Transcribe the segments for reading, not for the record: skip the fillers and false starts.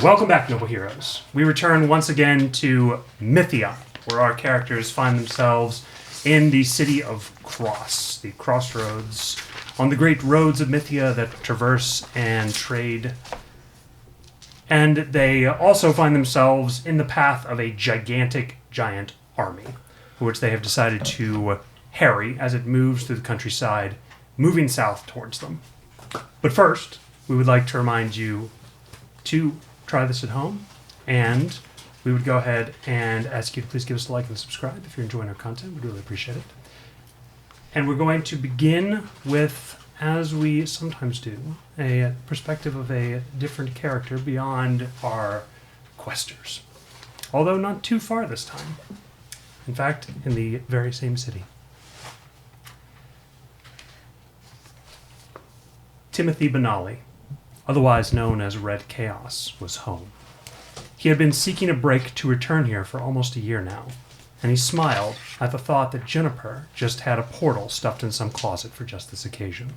Welcome back, Noble Heroes. We return once again to Mythia, where our characters find themselves in the city of Cross, the crossroads on the great roads of Mythia that traverse and trade. And they also find themselves in the path of a gigantic giant army, which they have decided to harry as it moves through the countryside, moving south towards them. But first, we would like to remind you to try this at home, and we would go ahead and ask you to please give us a like and subscribe if you're enjoying our content. We'd really appreciate it. And we're going to begin with, as we sometimes do, a perspective of a different character beyond our questers. Although not too far this time. In fact, in the very same city. Timothy Benali, otherwise known as Red Chaos, was home. He had been seeking a break to return here for almost a year now, and he smiled at the thought that Juniper just had a portal stuffed in some closet for just this occasion.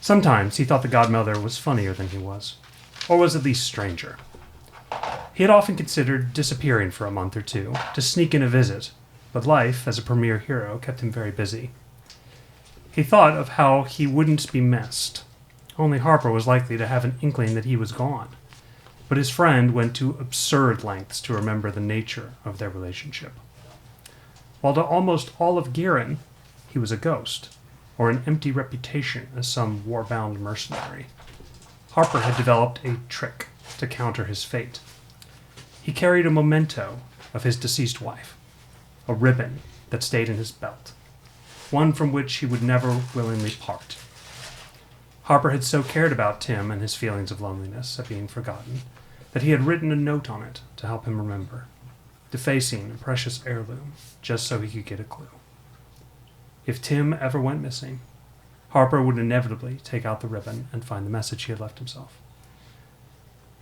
Sometimes he thought the godmother was funnier than he was, or was at least stranger. He had often considered disappearing for a month or two to sneak in a visit, but life as a premier hero kept him very busy. He thought of how he wouldn't be missed. Only Harper was likely to have an inkling that he was gone, but his friend went to absurd lengths to remember the nature of their relationship. While to almost all of Garen, he was a ghost, or an empty reputation as some war-bound mercenary, Harper had developed a trick to counter his fate. He carried a memento of his deceased wife, a ribbon that stayed in his belt, one from which he would never willingly part. Harper had so cared about Tim and his feelings of loneliness at being forgotten that he had written a note on it to help him remember, defacing a precious heirloom just so he could get a clue. If Tim ever went missing, Harper would inevitably take out the ribbon and find the message he had left himself.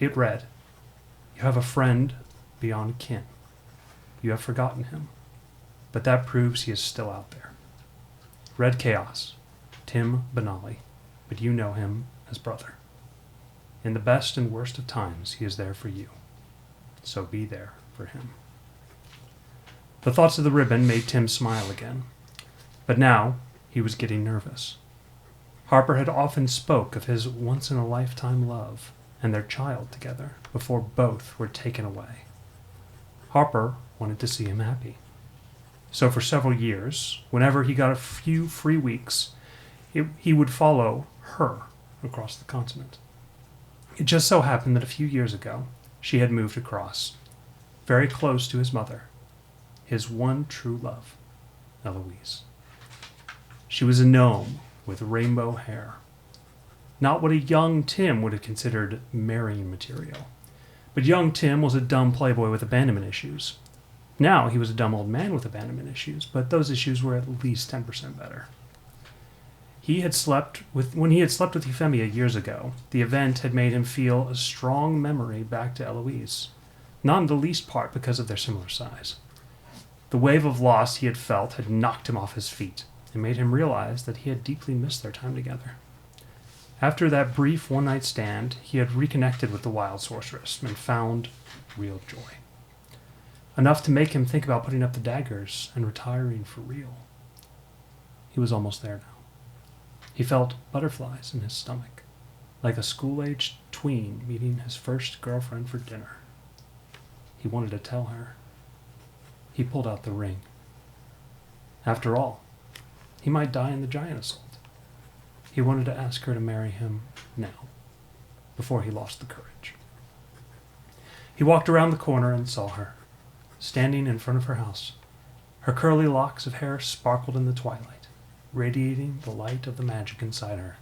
It read, "You have a friend beyond kin. You have forgotten him, but that proves he is still out there. Red Chaos, Tim Benali, but you know him as brother. In the best and worst of times, he is there for you. So be there for him." The thoughts of the ribbon made Tim smile again, but now he was getting nervous. Harper had often spoke of his once-in-a-lifetime love and their child together before both were taken away. Harper wanted to see him happy. So for several years, whenever he got a few free weeks, he would follow her across the continent. It just so happened that a few years ago, she had moved across, very close to his mother, his one true love, Eloise. She was a gnome with rainbow hair. Not what a young Tim would have considered marrying material, but young Tim was a dumb playboy with abandonment issues. Now he was a dumb old man with abandonment issues, but those issues were at least 10% better. When he had slept with Euphemia years ago, the event had made him feel a strong memory back to Eloise, not in the least part because of their similar size. The wave of loss he had felt had knocked him off his feet and made him realize that he had deeply missed their time together. After that brief one-night stand, he had reconnected with the wild sorceress and found real joy. Enough to make him think about putting up the daggers and retiring for real. He was almost there now. He felt butterflies in his stomach, like a school-aged tween meeting his first girlfriend for dinner. He wanted to tell her. He pulled out the ring. After all, he might die in the giant assault. He wanted to ask her to marry him now, before he lost the courage. He walked around the corner and saw her, standing in front of her house. Her curly locks of hair sparkled in the twilight, radiating the light of the magic inside her.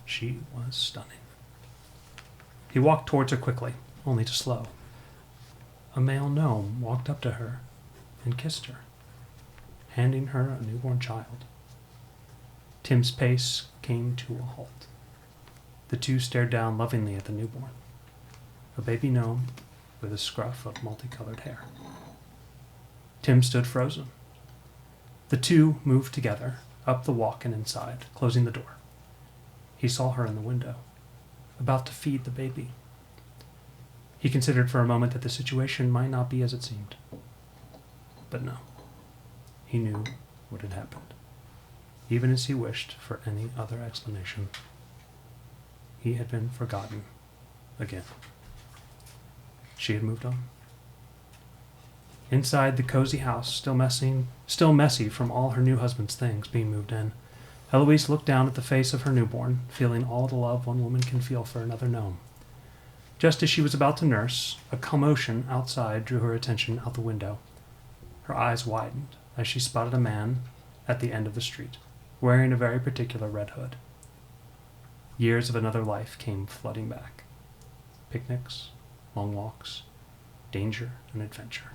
She was stunning. He walked towards her quickly, only to slow. A male gnome walked up to her and kissed her, handing her a newborn child. Tim's pace came to a halt. The two stared down lovingly at the newborn, a baby gnome with a scruff of multicolored hair. Tim stood frozen. The two moved together, up the walk and inside, closing the door. He saw her in the window, about to feed the baby. He considered for a moment that the situation might not be as it seemed. But no. He knew what had happened. Even as he wished for any other explanation, he had been forgotten again. She had moved on. Inside the cozy house, still messy from all her new husband's things being moved in, Eloise looked down at the face of her newborn, feeling all the love one woman can feel for another gnome. Just as she was about to nurse, a commotion outside drew her attention out the window. Her eyes widened as she spotted a man at the end of the street, wearing a very particular red hood. Years of another life came flooding back. Picnics, long walks, danger and adventure.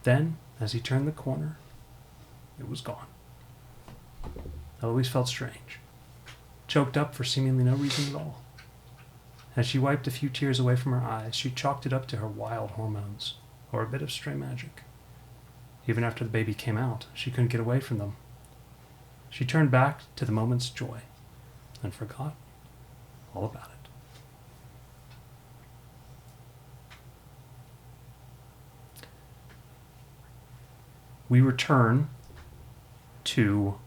Then, as he turned the corner, it was gone. Eloise felt strange, choked up for seemingly no reason at all. As she wiped a few tears away from her eyes, she chalked it up to her wild hormones, or a bit of stray magic. Even after the baby came out, she couldn't get away from them. She turned back to the moment's joy and forgot all about it. We return to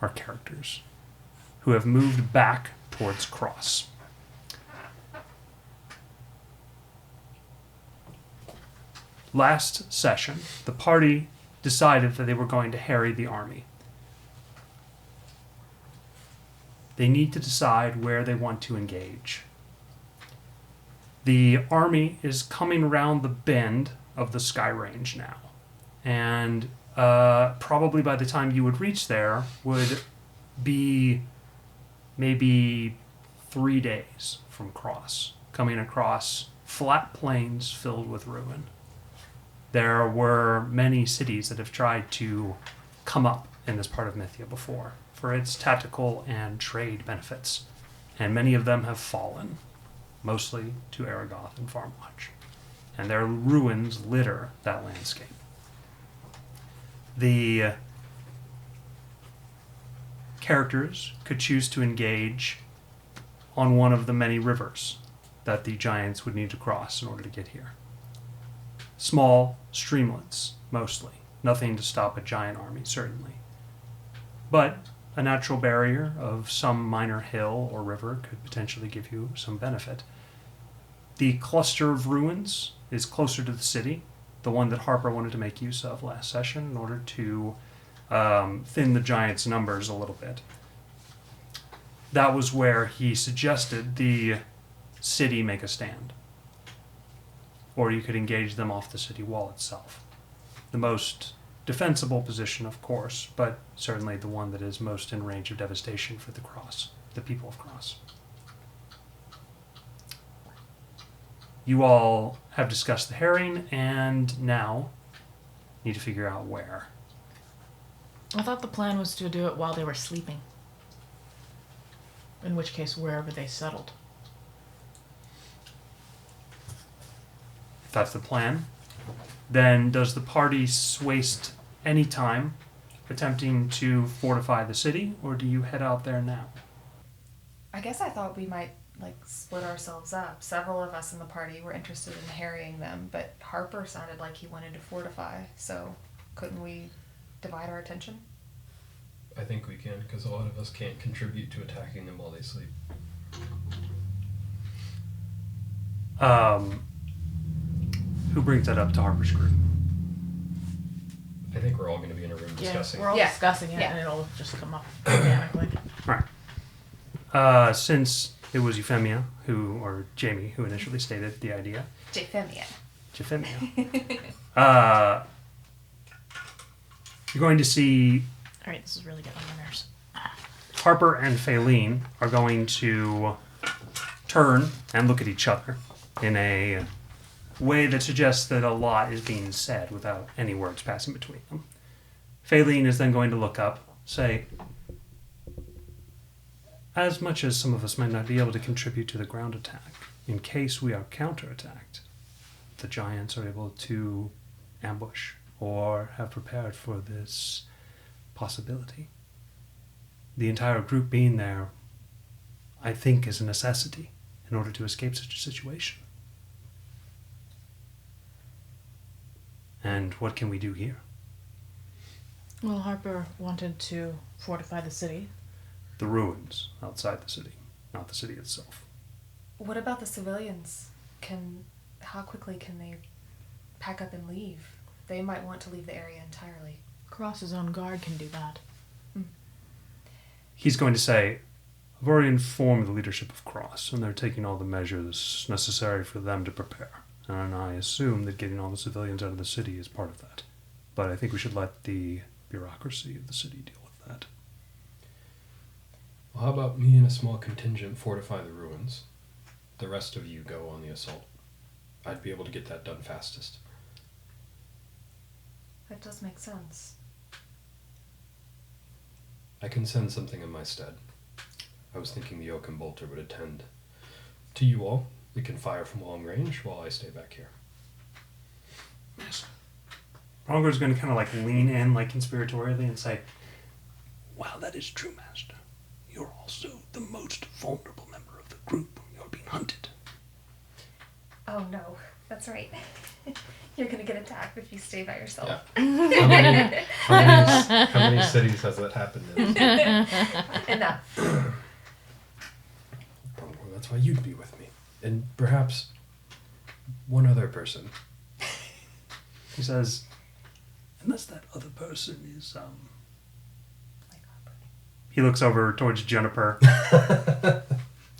our characters, who have moved back towards Cross. Last session, the party decided that they were going to harry the army. They need to decide where they want to engage. The army is coming around the bend of the Sky Range now, and probably by the time you would reach there would be maybe 3 days from Cross, coming across flat plains filled with ruin. There were many cities that have tried to come up in this part of Mythia before for its tactical and trade benefits, and many of them have fallen, mostly to Aragoth and Farmwatch, and their ruins litter that landscape. The characters could choose to engage on one of the many rivers that the giants would need to cross in order to get here. Small streamlets, mostly. Nothing to stop a giant army, certainly. But a natural barrier of some minor hill or river could potentially give you some benefit. The cluster of ruins is closer to the city, the one that Harper wanted to make use of last session in order to thin the giants' numbers a little bit. That was where he suggested the city make a stand. Or you could engage them off the city wall itself. The most defensible position, of course, but certainly the one that is most in range of devastation for the Cross, the people of Cross. You all have discussed the herring, and now need to figure out where. I thought the plan was to do it while they were sleeping. In which case, wherever they settled. If that's the plan, then does the party waste any time attempting to fortify the city, or do you head out there now? I guess I thought we might split ourselves up. Several of us in the party were interested in harrying them, but Harper sounded like he wanted to fortify, so couldn't we divide our attention? I think we can, because a lot of us can't contribute to attacking them while they sleep. Who brings that up to Harper's group? I think we're all going to be in a room discussing. Yeah, we're all discussing it, and it'll just come up organically. Right. Since it was Euphemia or Jamie who initially stated the idea. Euphemia. You're going to see... Alright, this is really getting on my nerves. Harper and Faylene are going to turn and look at each other in a way that suggests that a lot is being said without any words passing between them. Faylene is then going to look up, say, as much as some of us might not be able to contribute to the ground attack, in case we are counterattacked, the giants are able to ambush or have prepared for this possibility. The entire group being there, I think, is a necessity in order to escape such a situation. And what can we do here? Well, Harper wanted to fortify the city. The ruins outside the city, not the city itself. What about the civilians? How quickly can they pack up and leave? They might want to leave the area entirely. Cross's own guard can do that. He's going to say, I've already informed the leadership of Cross, and they're taking all the measures necessary for them to prepare. And I assume that getting all the civilians out of the city is part of that. But I think we should let the bureaucracy of the city deal with that. Well, how about me and a small contingent fortify the ruins? The rest of you go on the assault. I'd be able to get that done fastest. That does make sense. I can send something in my stead. I was thinking the Oak and Bolter would attend to you all. We can fire from long range while I stay back here. Yes. Ronger's going to kind of like lean in like conspiratorially and say, wow, that is true, Master. You're also the most vulnerable member of the group. You're being hunted. Oh no, that's right. You're gonna get attacked if you stay by yourself. Yeah. How many cities has that happened in? Enough. Well, that's why you'd be with me. And perhaps one other person. He says, unless that other person is, Like Harper. He looks over towards Juniper.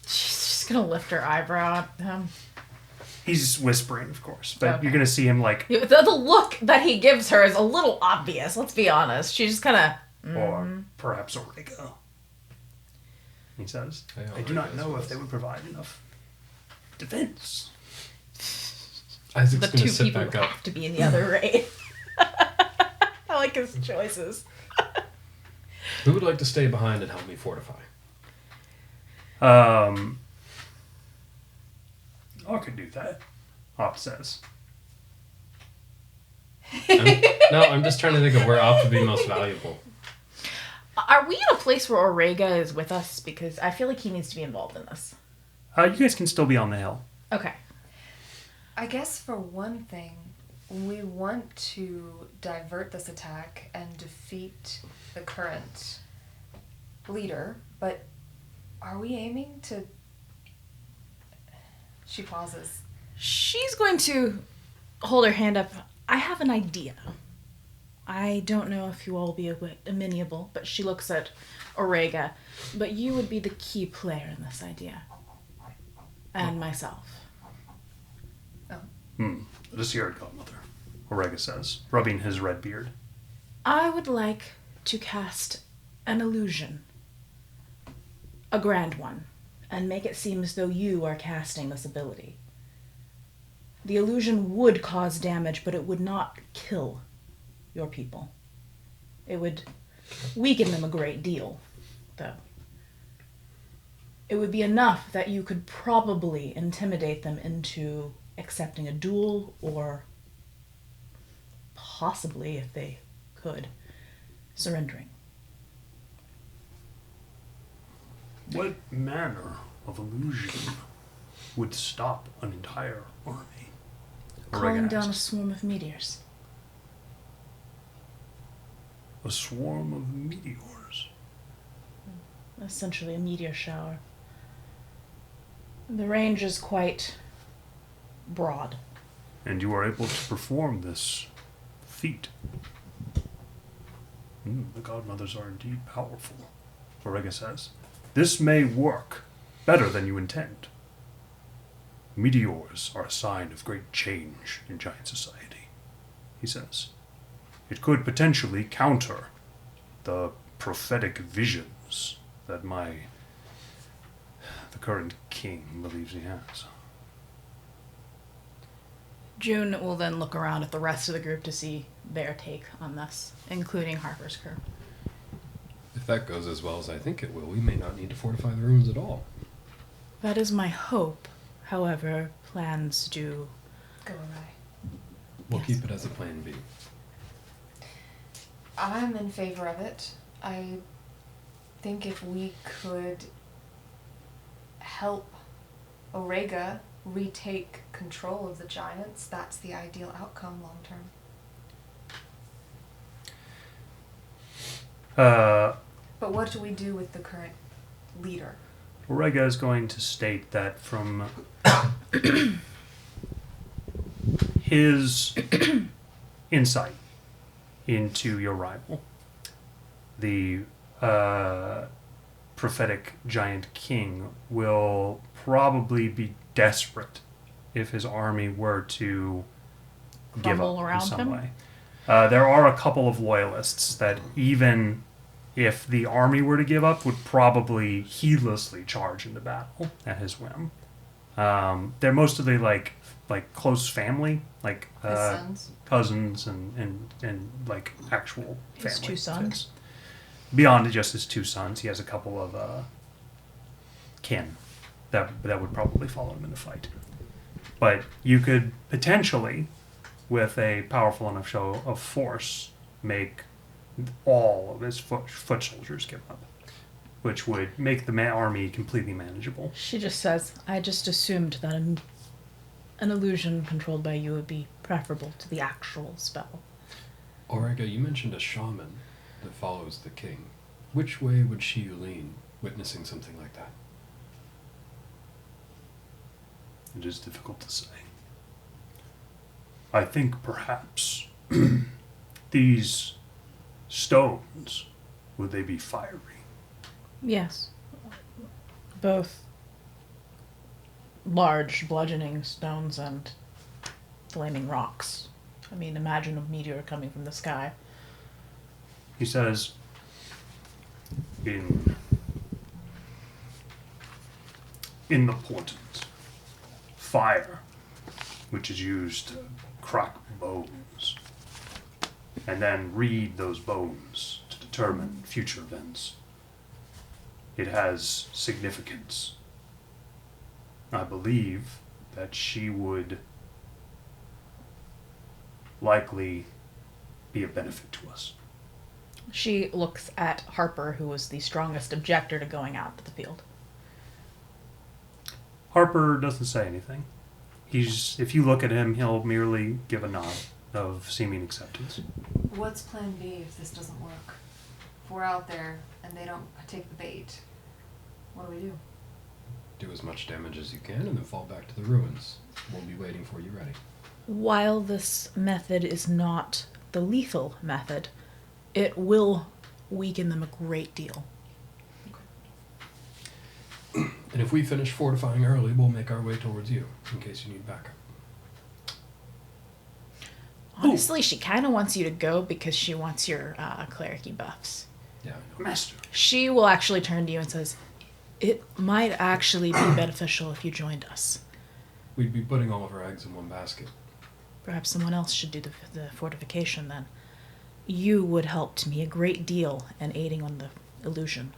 She's just gonna lift her eyebrow at him. He's whispering, of course, but Okay. you're going to see him like, The look that he gives her is a little obvious, let's be honest. She's just kind of... or perhaps Orego. He says, I do not know if they would provide enough defense. Isaac's The going to two sit people back who up. have to be in the other raid. I like his choices. Who would like to stay behind and help me fortify? I could do that, Hop says. I'm just trying to think of where Op would be most valuable. Are we in a place where Orega is with us? Because I feel like he needs to be involved in this. You guys can still be on the hill. Okay. I guess for one thing, we want to divert this attack and defeat the current leader, but are we aiming to... She pauses. She's going to hold her hand up. I have an idea. I don't know if you all will be amenable, but she looks at Orega. But you would be the key player in this idea. And myself. The Sierra Godmother, Orega says, rubbing his red beard. I would like to cast an illusion. A grand one. And make it seem as though you are casting this ability. The illusion would cause damage, but it would not kill your people. It would weaken them a great deal, though. It would be enough that you could probably intimidate them into accepting a duel, or possibly, if they could, surrendering. What manner of illusion would stop an entire army? Calling Orega down a asks. swarm of meteors. A swarm of meteors. Essentially a meteor shower. The range is quite broad. And you are able to perform this feat. The Godmothers are indeed powerful, Orega says. This may work better than you intend. Meteors are a sign of great change in giant society, he says. It could potentially counter the prophetic visions that the current king believes he has. June will then look around at the rest of the group to see their take on this, including Harper's crew. If that goes as well as I think it will, we may not need to fortify the ruins at all. That is my hope. However, plans do... Go awry. We'll Yes. keep it as a plan B. I'm in favor of it. I think if we could help Orega retake control of the giants, that's the ideal outcome long term. But what do we do with the current leader? Orega is going to state that from his insight into your rival, the prophetic giant king will probably be desperate if his army were to give Crumble up in around some him? way. There are a couple of loyalists that even if the army were to give up, would probably heedlessly charge into battle at his whim. They're mostly like close family, like His sons? cousins and like actual family. His two sons? Beyond just his two sons, he has a couple of kin that would probably follow him in the fight. But you could potentially, with a powerful enough show of force, make all of his foot soldiers give up, which would make the army completely manageable. She just says, I just assumed that an illusion controlled by you would be preferable to the actual spell. Orega, you mentioned a shaman that follows the king. Which way would she lean, witnessing something like that? It is difficult to say. I think perhaps these stones, would they be fiery? Yes. Both large bludgeoning stones and flaming rocks. I mean, imagine a meteor coming from the sky. He says, in the portent, fire, which is used to crack bones, and then read those bones to determine future events. It has significance. I believe that she would likely be a benefit to us. She looks at Harper, who was the strongest objector to going out to the field. Harper doesn't say anything. If you look at him, he'll merely give a nod of seeming acceptance. What's plan B if this doesn't work? If we're out there and they don't take the bait, what do we do? Do as much damage as you can and then fall back to the ruins. We'll be waiting for you ready. While this method is not the lethal method, it will weaken them a great deal. And if we finish fortifying early, we'll make our way towards you, in case you need backup. Honestly, she kind of wants you to go because she wants your clericy buffs. Yeah, I know. Master. She will actually turn to you and says, it might actually be beneficial if you joined us. We'd be putting all of our eggs in one basket. Perhaps someone else should do the fortification then. You would help to me a great deal in aiding on the illusion.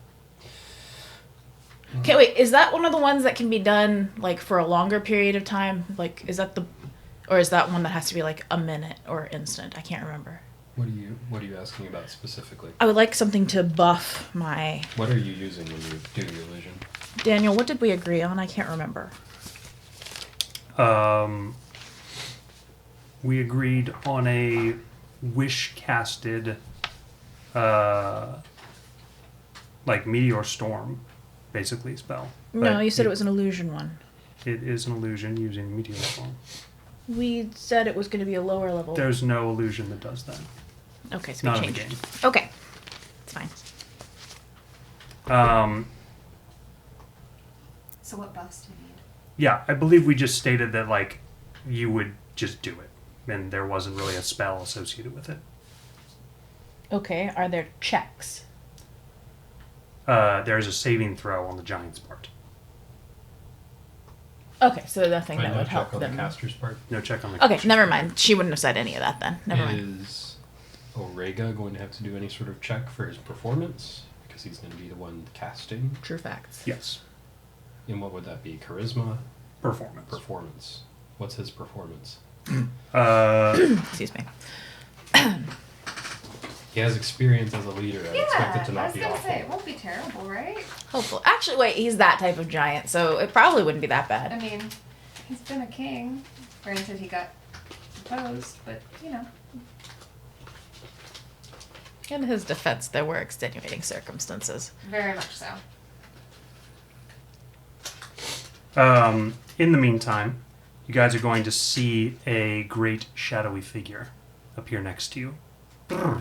Okay, wait, is that one of the ones that can be done, like, for a longer period of time? Like, is that or is that one that has to be, like, a minute or instant? I can't remember. What are you asking about specifically? I would like something to buff my... What are you using when you do the illusion? Daniel, what did we agree on? I can't remember. We agreed on a wish-casted, like, meteor storm, basically, spell. No, But you said it was an illusion one. It is an illusion using meteor storm. We said it was going to be a lower level. There's no illusion that does that. Okay, so we Not in the changed. game. Okay, it's fine. So what buffs do you need? Yeah, I believe we just stated that, like, you would just do it, and there wasn't really a spell associated with it. Okay, are there checks? There's a saving throw on the giant's part. Okay, so nothing that no would check help on them. the caster's part. No check on the Okay, never mind. She wouldn't have said any of that then. Never mind. Is Orega going to have to do any sort of check for his performance? Because he's going to be the one casting. True facts. Yes. And what would that be? Charisma? Performance. Performance. What's his performance? Excuse me. He has experience as a leader. I expect it to I not was be gonna awful. say, it won't be terrible, right? Hopefully. Actually, wait, he's that type of giant, so it probably wouldn't be that bad. I mean, he's been a king. Granted, he got deposed, but, you know. In his defense, there were extenuating circumstances. Very much so. In the meantime, you guys are going to see a great shadowy figure appear next to you. Brrr,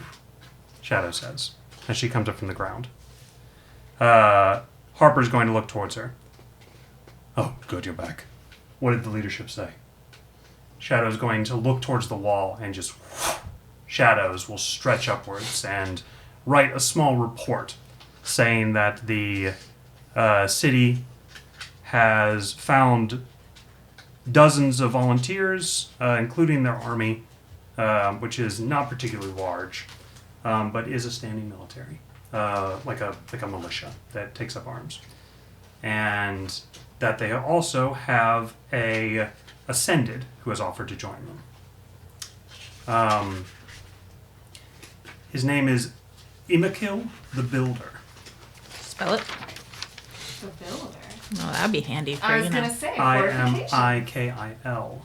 Shadow says, as she comes up from the ground. Harper's going to look towards her. Oh, good, you're back. What did the leadership say? Shadow's going to look towards the wall and just... shadows will stretch upwards and write a small report saying that the city has found dozens of volunteers, including their army, which is not particularly large, but is a standing military, like a militia that takes up arms, and that they also have a ascended who has offered to join them. His name is Imakil the Builder. Spell it. The builder. Oh, that'd be handy for I was you gonna know. say Imikil.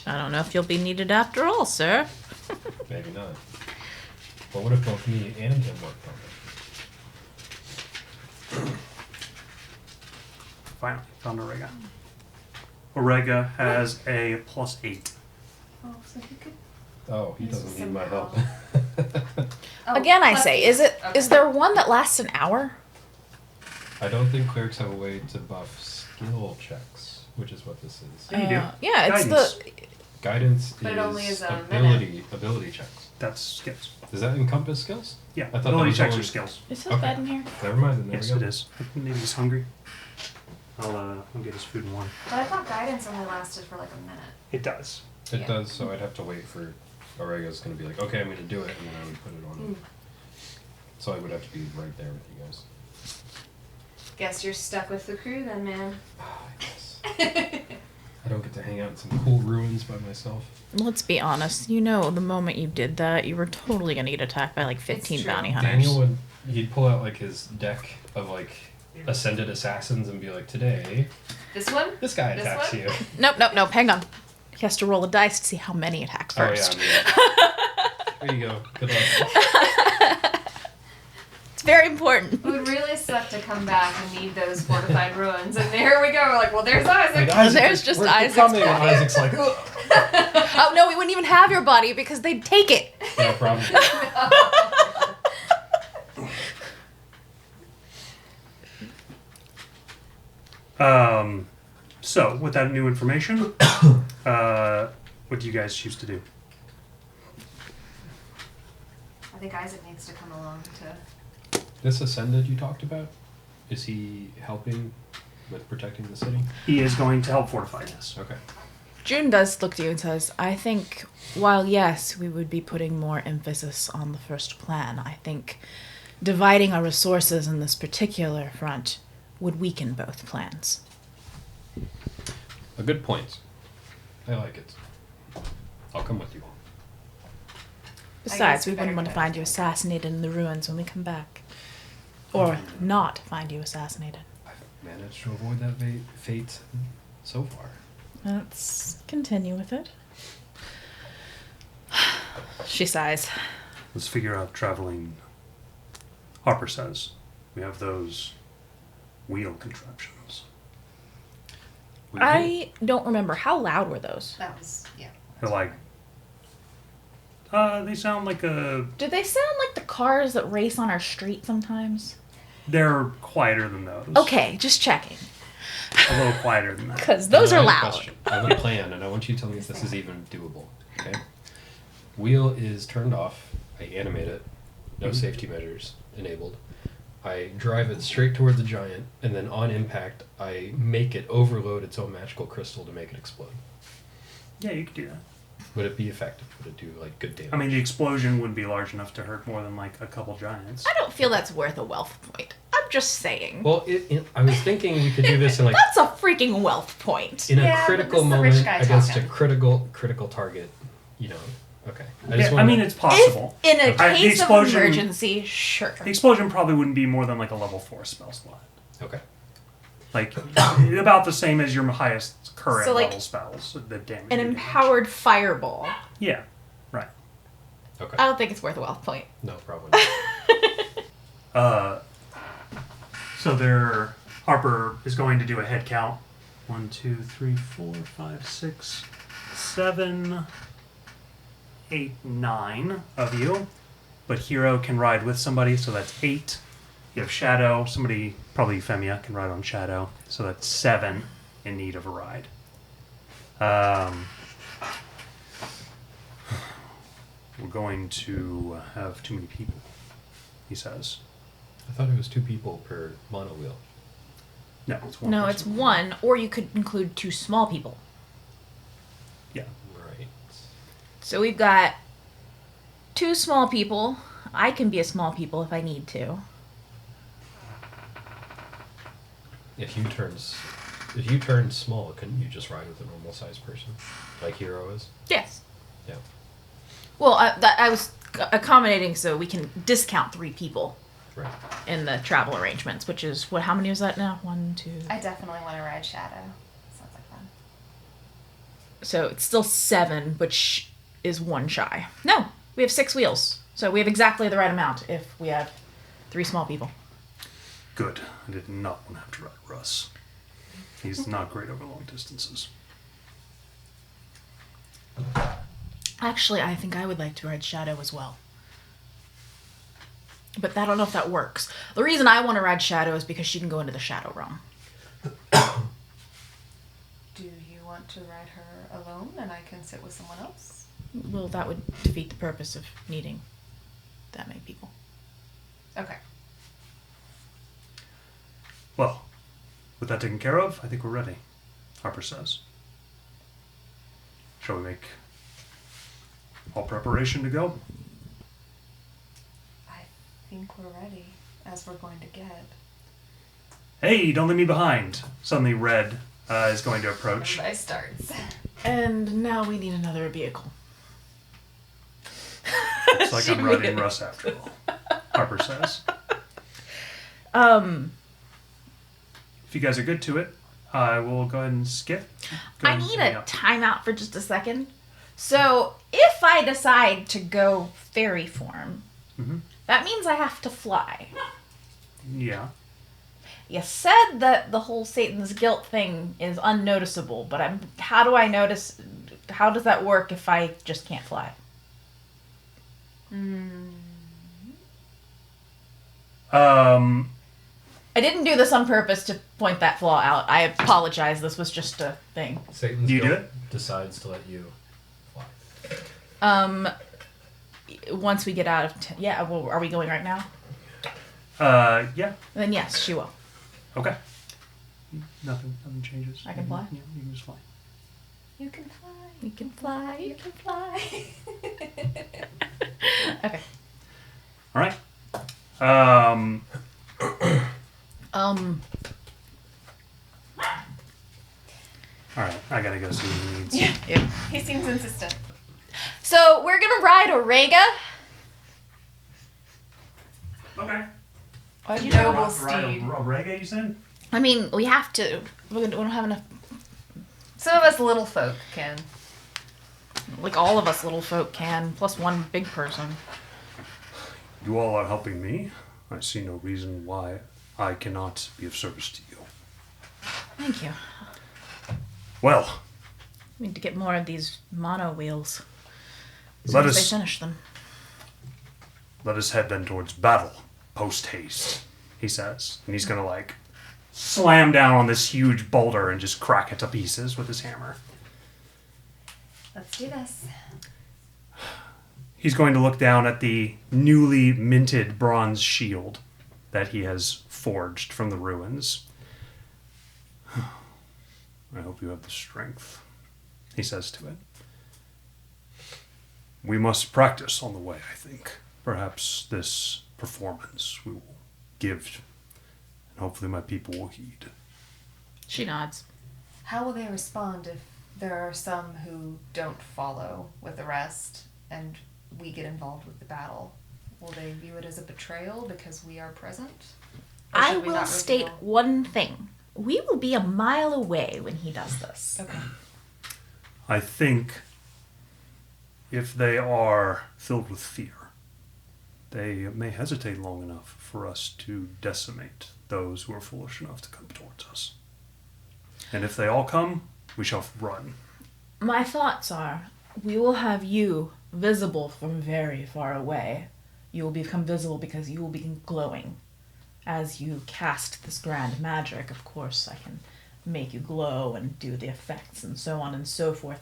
I don't know if you'll be needed after all, sir. Maybe not. But what if both me and him worked on it? Finally, found Orega. Orega has a +8. Oh, so he could. Oh, he Use doesn't need some my help. Oh, Again, I plus say, eight. Okay. is there one that lasts an hour? I don't think clerics have a way to buff skill checks, which is what this is. Yeah, you do. Yeah, it's Guidance. Guidance But it only is a ability checks. That's skills. Does that encompass skills? Yeah, I thought that ability was checks only- are skills. Is his Okay. bed in here? Never mind. Then there Yes, we it go. is. Maybe he's hungry. I'll get his food in one. But I thought guidance only lasted for like a minute. It does. It Yeah. does. So I'd have to wait for Orega's going to be like, okay, I'm going to do it, and then I would put it on. So I would have to be right there with you guys. Guess you're stuck with the crew then, man. I guess. I don't get to hang out in some cool ruins by myself. Let's be honest. You know, the moment you did that, you were totally gonna get attacked by like 15 true. bounty hunters. Daniel would he'd pull out like his deck of like ascended assassins and be like, today This one? this guy This attacks one? you. Nope. Hang on. He has to roll a dice to see how many attacks first. Oh yeah. There you go. Good luck. It's very important. It would really suck to come back and need those fortified ruins. And there we go. We're like, well, there's Isaac. Like, Isaac, There's just where's the Isaac's coming? And body. Isaac's like, ugh. Oh no, we wouldn't even have your body because they'd take it. No problem. So, with that new information, what do you guys choose to do? I think Isaac needs to come along to. This ascended you talked about, is he helping with protecting the city? He is going to help fortify this. Okay. June does look to you and says, I think, while yes, we would be putting more emphasis on the first plan, I think dividing our resources in this particular front would weaken both plans. A good point. I like it. I'll come with you. Besides, we we wouldn't better want to go. find you assassinated in the ruins when we come back. Or not find you assassinated. I've managed to avoid that fate so far. Let's continue with it. She sighs. Let's figure out traveling. Harper says we have those wheel contraptions. We do. I don't remember. How loud were those? That was, yeah. They're like, they sound like Do they sound like the cars that race on our street sometimes? they're quieter than those. Okay, just checking. A little quieter than that. Because those Now are I have a loud. question. I have a plan, and I want you to tell me if this is even doable. Okay. Wheel is turned off. I animate it. No safety measures enabled. I drive it straight towards the giant, and then on impact, I make it overload its own magical crystal to make it explode. Yeah, you could do that. Would it be effective? Would it do like good damage? I mean, the explosion wouldn't be large enough to hurt more than like a couple giants. I don't feel that's worth a wealth point. I'm just saying. well, I was thinking we could do this in like That's a freaking wealth point. in a Yeah, but critical this is the rich moment guy against talking. a critical target. You know. Okay. Yeah, I wanna- mean, it's possible. In a The case of explosion- emergency, sure. The explosion probably wouldn't be more than like a level 4 spell slot. Okay. Like, about the same as your highest current So, like, level spells that damage. An you damage. empowered fireball. Yeah, right. Okay. I don't think it's worth a wealth point. No, probably not. So Harper is going to do a head count. 1, 2, 3, 4, 5, 6, 7, 8, 9 of you. But Hero can ride with somebody, so that's 8. You have Shadow. Somebody, probably Femia, can ride on Shadow. So that's 7 in need of a ride. We're going to have too many people, he says. I thought it was 2 people per mono wheel. No, it's one. No, person. it's 1, or you could include 2 small people. Yeah. Right. So we've got 2 small people. I can be a small people if I need to. If you turn small, couldn't you just ride with a normal sized person, like Hero is? Yes. Yeah. Well, I was accommodating so we can discount 3 people Right. in the travel arrangements, which is what? How many is that now? 1, 2. I definitely want to ride Shadow. Sounds like fun. So it's still 7, which is 1 shy. No, we have 6 wheels, so we have exactly the right amount if we have 3 small people. Good. I did not want to have to ride Russ. He's not great over long distances. Actually, I think I would like to ride Shadow as well. But I don't know if that works. The reason I want to ride Shadow is because she can go into the Shadow Realm. Do you want to ride her alone and I can sit with someone else? Well, that would defeat the purpose of needing that many people. Okay. Well, with that taken care of, I think we're ready, Harper says. Shall we make all preparation to go? I think we're ready, as we're going to get. Hey, don't leave me behind. Suddenly Red is going to approach. Everybody starts. And now we need another vehicle. It's like I'm riding Russ after all, Harper says. If you guys are good to it, I will go ahead and skip. Go I ahead and need pick me a up. timeout for just a second. So, if I decide to go fairy form, Mhm. that means I have to fly. Yeah. You said that the whole Satan's guilt thing is unnoticeable, but how do I notice? How does that work if I just can't fly? I didn't do this on purpose to point that flaw out. I apologize. This was just a thing. Satan's Do you do guilt it? decides to let you fly. Once we get out of yeah, well, are we going right now? Yeah. Then yes, she will. Okay. Nothing changes. I can fly? Yeah, you can just fly. You can fly. You can fly. You can fly. Okay. All right. All right. I gotta go see what he needs. Yeah. He seems insistent. So we're gonna ride Orega. Okay. Noble steed. Reggae, you said? I mean, we have to. We don't have enough. Some of us little folk can. Like all of us little folk can, plus one big person. You all are helping me. I see no reason why I cannot be of service to you. Thank you. Well, We need to get more of these mono wheels. As Let soon as us- they finish them. let us head then towards battle, post haste, he says. And he's gonna, like, slam down on this huge boulder and just crack it to pieces with his hammer. Let's do this. He's going to look down at the newly minted bronze shield that he has forged from the ruins. I hope you have the strength, he says to it. We must practice on the way, I think. Perhaps this performance we will give, and hopefully my people will heed. She nods. How will they respond if there are some who don't follow with the rest and we get involved with the battle? Will they view it as a betrayal because we are present? Or I should we will not state reveal? one thing. We will be a mile away when he does this. Okay. I think if they are filled with fear, they may hesitate long enough for us to decimate those who are foolish enough to come towards us. And if they all come, we shall run. My thoughts are, we will have you visible from very far away. You will become visible because you will be glowing. As you cast this grand magic, of course, I can make you glow and do the effects and so on and so forth.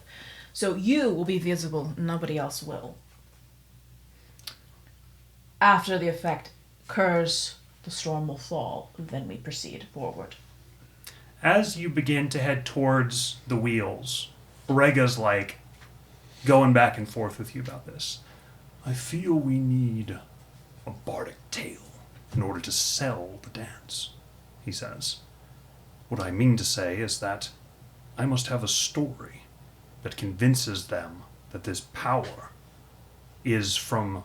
So you will be visible, nobody else will. After the effect occurs, the storm will fall, then we proceed forward. As you begin to head towards the wheels, Rega's like going back and forth with you about this. I feel we need a bardic tale in order to sell the dance, he says. What I mean to say is that I must have a story that convinces them that this power is from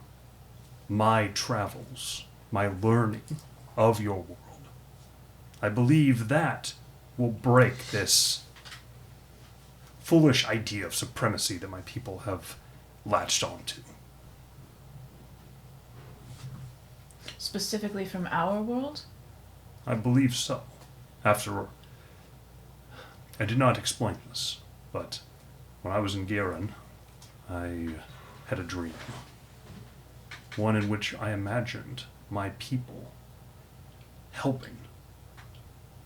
my travels, my learning of your world. I believe that will break this foolish idea of supremacy that my people have latched onto. Specifically from our world? I believe so. After I did not explain this, but when I was in Garen, I had a dream. One in which I imagined my people helping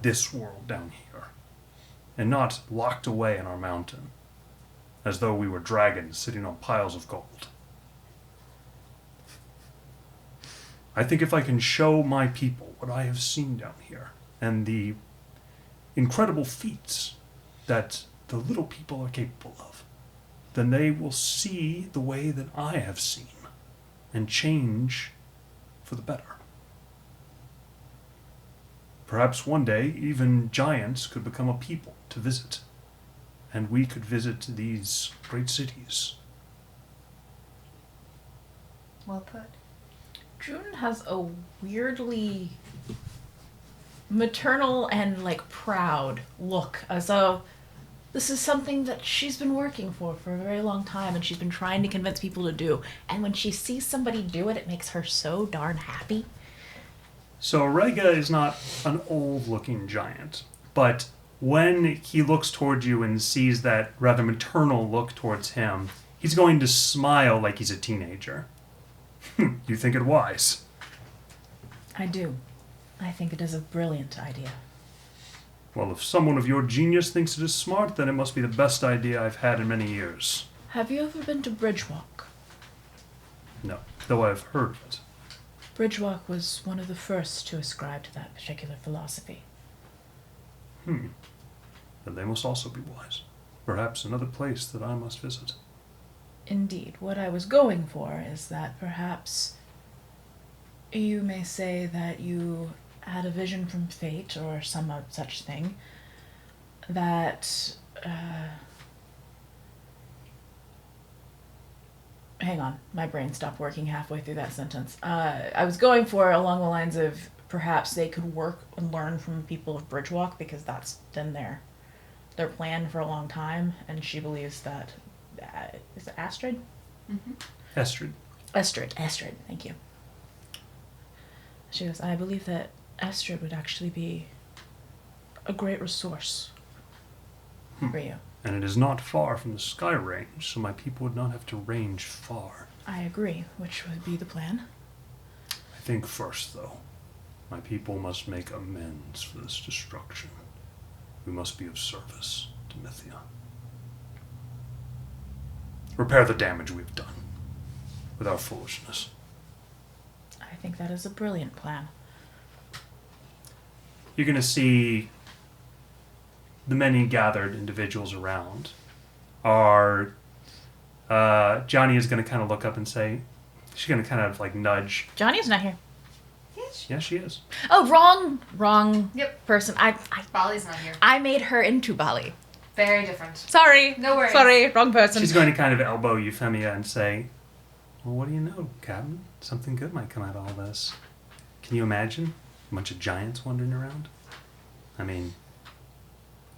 this world down here, and not locked away in our mountain, as though we were dragons sitting on piles of gold. I think if I can show my people what I have seen down here, and the incredible feats that the little people are capable of, then they will see the way that I have seen, and change for the better. Perhaps one day, even giants could become a people to visit, and we could visit these great cities. Well put. June has a weirdly maternal and proud look, as though this is something that she's been working for a very long time and she's been trying to convince people to do. And when she sees somebody do it, it makes her so darn happy. So Rega is not an old-looking giant, but when he looks towards you and sees that rather maternal look towards him, he's going to smile like he's a teenager. You think it wise? I do. I think it is a brilliant idea. Well, if someone of your genius thinks it is smart, then it must be the best idea I've had in many years. Have you ever been to Bridgewalk? No, though I've heard of it. Bridgewalk was one of the first to ascribe to that particular philosophy. Then they must also be wise. Perhaps another place that I must visit. Indeed. What I was going for is that perhaps you may say that you had a vision from fate or some such thing that hang on, my brain stopped working halfway through that sentence. I was going for along the lines of perhaps they could work and learn from people of Bridgewalk because that's been their plan for a long time, and she believes that is it Astrid? Mm-hmm. Estrid. Astrid, thank you. She goes, I believe that Astrid would actually be a great resource for you. And it is not far from the sky range, so my people would not have to range far. I agree, which would be the plan. I think first, though, my people must make amends for this destruction. We must be of service to Mythia. Repair the damage we've done with our foolishness. I think that is a brilliant plan. You're going to see the many gathered individuals around are... Johnny is going to kind of look up and say... She's going to kind of nudge. Johnny's not here. Yeah, she is. Oh, wrong Yep. person. Bali's not here. I made her into Bali. Very different. Sorry. No worries. Sorry, wrong person. She's going to kind of elbow Euphemia and say, well, what do you know, Captain? Something good might come out of all this. Can you imagine a bunch of giants wandering around? I mean,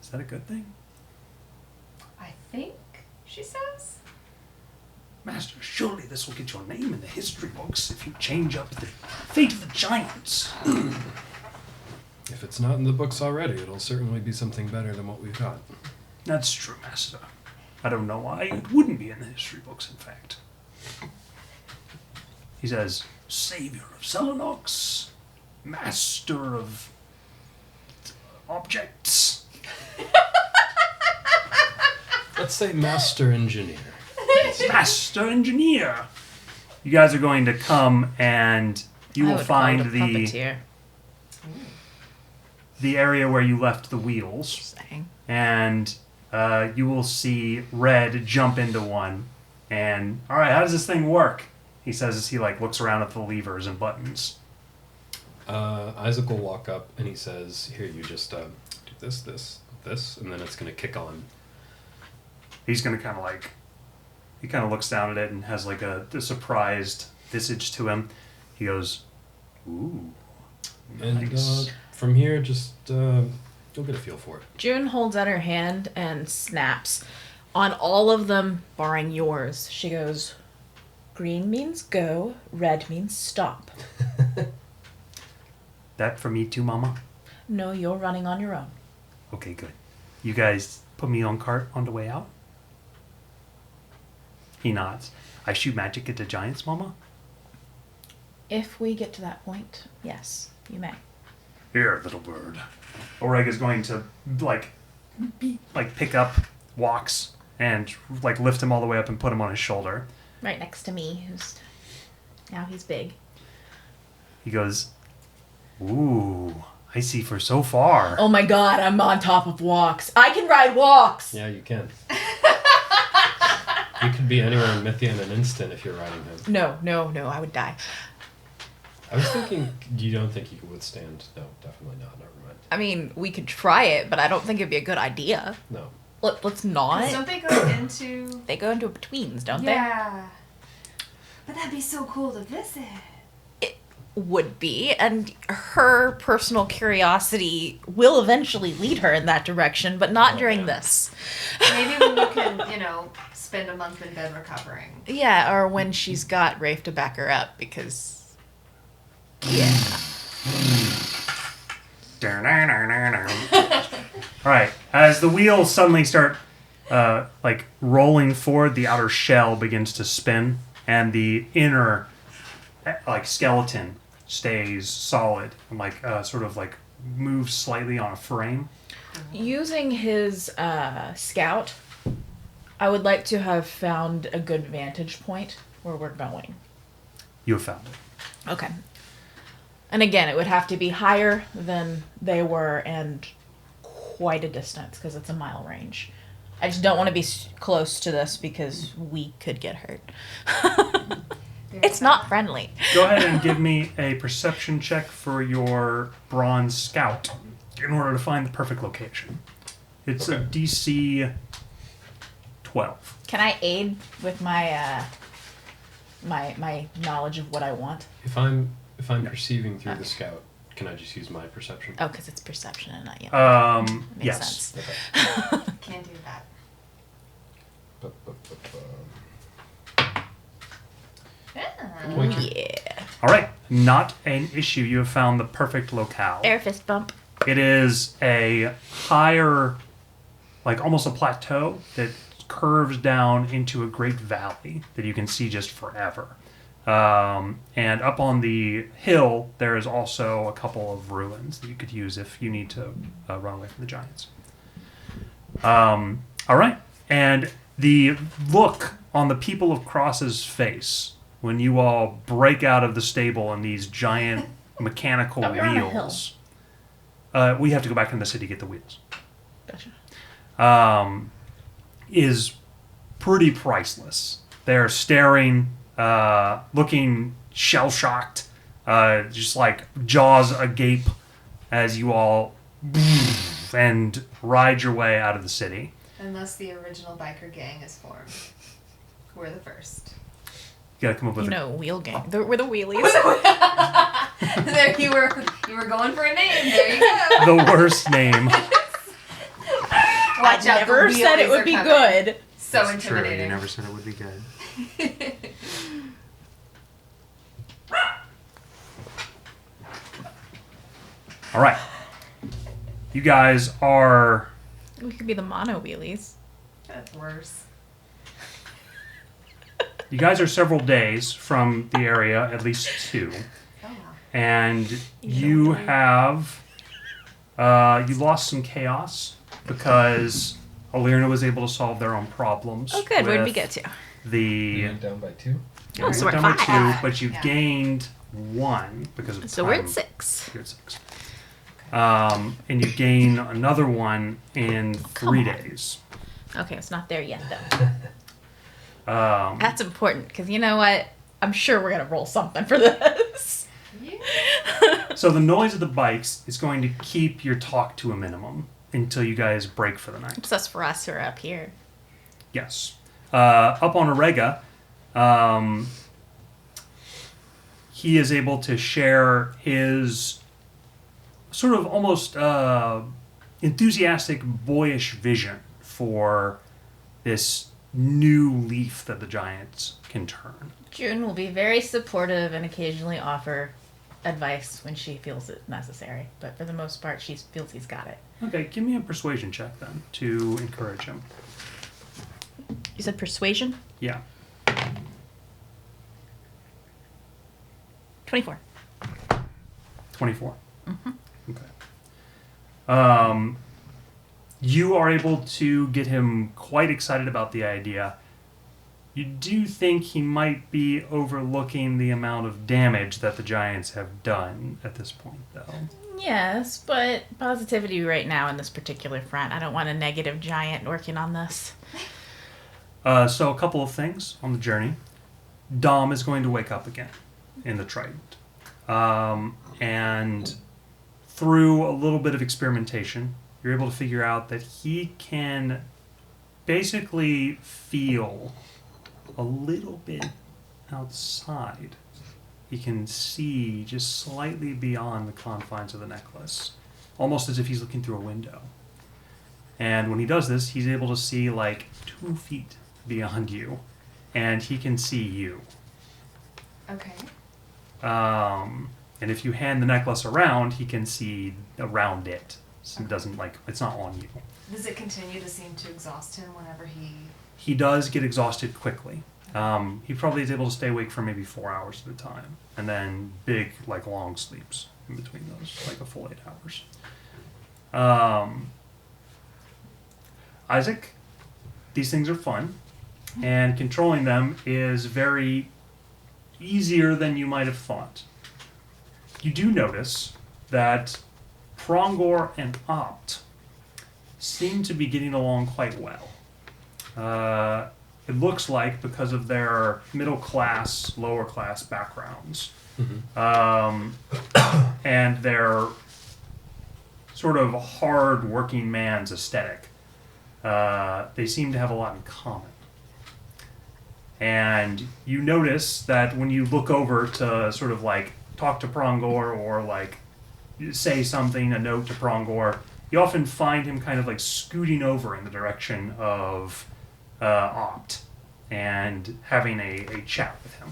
is that a good thing? I think, she says. Master, surely this will get your name in the history books if you change up the fate of the giants. If it's not in the books already, it'll certainly be something better than what we've got. That's true, Master. I don't know why it wouldn't be in the history books, in fact. He says, Savior of Selenox, Master of Objects. Let's say Master Engineer. Master Engineer. You guys are going to come and you will find the area where you left the wheels. And you will see Red jump into one. And, all right, how does this thing work? He says as he looks around at the levers and buttons. Isaac will walk up and he says, here, you just do this, and then it's going to kick on. He's going to he kind of looks down at it and has a surprised visage to him. He goes, ooh, nice. And from here, just you'll get a feel for it. June holds out her hand and snaps. On all of them, barring yours, she goes, green means go, red means stop. That for me too, Mama? No, you're running on your own. Okay, good. You guys put me on cart on the way out? He nods. I shoot magic at the giants, Mama? If we get to that point, yes, you may. Here, little bird. Oreg is going to, pick up Walks and, lift him all the way up and put him on his shoulder. Right next to me, now he's big. He goes, ooh, I see for so far. Oh my god, I'm on top of Walks. I can ride Walks! Yeah, you can. You could be anywhere in Mythia in an instant if you're riding him. No, I would die. I was thinking, you don't think you could withstand? No, definitely not. Never mind. I mean, we could try it, but I don't think it'd be a good idea. No. Let's not. Don't they go into... They go into betweens, don't Yeah. But that'd be so cool to visit. they? It would be, and her personal curiosity will eventually lead her in that direction, but not during this. Maybe when you can, spend a month in bed recovering. Yeah, or when she's got Rafe to back her up, because... Yeah. Alright, as the wheels suddenly start, rolling forward, the outer shell begins to spin, and the inner, skeleton stays solid, and, moves slightly on a frame. Using his scout, I would like to have found a good vantage point where we're going. You have found it. Okay. And again, it would have to be higher than they were and quite a distance because it's a mile range. I just don't want to be close to this because we could get hurt. It's not friendly. Go ahead and give me a perception check for your bronze scout in order to find the perfect location. It's a DC 12. Can I aid with my my knowledge of what I want? If I'm perceiving through the scout, can I just use my perception? Oh, because it's perception and not yet. Makes yes. sense. Okay. Can't do that. Yeah. All right. Not an issue. You have found the perfect locale. Air fist bump. It is a higher, almost a plateau that curves down into a great valley that you can see just forever. And up on the hill, there is also a couple of ruins that you could use if you need to run away from the giants. All right. And the look on the people of Cross's face when you all break out of the stable in these giant mechanical We're on a wheels. We have to go back in the city to get the wheels. Gotcha. Is pretty priceless. They're staring, looking shell-shocked, just jaws agape as you all and ride your way out of the city. Unless the original biker gang is formed. We're the first. You gotta come up with wheel gang. We're the wheelies. There you were going for a name. There you go. the worst name. Watch out, never the said it wheelies would are be coming. good. So That's true. intimidating. You never said it would be good. All right. You guys are... We could be the mono wheelies. That's worse. You guys are several days from the area, at least 2. Oh, wow. And you have... you lost some chaos because Alirna was able to solve their own problems. Oh, good. Where'd we with get to? The... Went down by 2. Oh, so we're down by 5. 2, but you Yeah. gained 1 because of So time. we're at 6. You're at 6. And you gain another 1 in 3 Come on. days. Okay, it's not there yet, though. Um, That's important, because you know what? I'm sure we're going to roll something for this. Yeah. so the noise of the bikes is going to keep your talk to a minimum until you guys break for the night. It's just for us who are up here. Yes. Up on Orega, he is able to share his sort of almost enthusiastic, boyish vision for this new leaf that the giants can turn. June will be very supportive and occasionally offer advice when she feels it necessary. But for the most part, she feels he's got it. Okay, give me a persuasion check then to encourage him. You said persuasion? Yeah. 24. 24. Okay. You are able to get him quite excited about the idea. You do think he might be overlooking the amount of damage that the giants have done at this point, though. Yes, but positivity right now in this particular front. I don't want a negative giant working on this. So a couple of things on the journey. Dom is going to wake up again in the Trident. And through a little bit of experimentation, you're able to figure out that he can basically feel a little bit outside. He can see just slightly beyond the confines of the necklace, almost as if he's looking through a window. And when he does this, he's able to see like 2 feet beyond you, and he can see you. Okay. And if you hand the necklace around, he can see around it. So it doesn't it's not on you. Does it continue to seem to exhaust him whenever he... He does get exhausted quickly. He probably is able to stay awake for maybe 4 hours at a time, and then big, long sleeps in between those, like a full 8 hours. Isaac, these things are fun, and controlling them is very easier than you might have thought. You do notice that Prongor and Opt seem to be getting along quite well. It looks like because of their middle class, lower class backgrounds, and their sort of hard working man's aesthetic, they seem to have a lot in common. And you notice that when you look over to sort of talk to Prongor or say something, a note to Prongor, you often find him kind of scooting over in the direction of Opt and having a chat with him.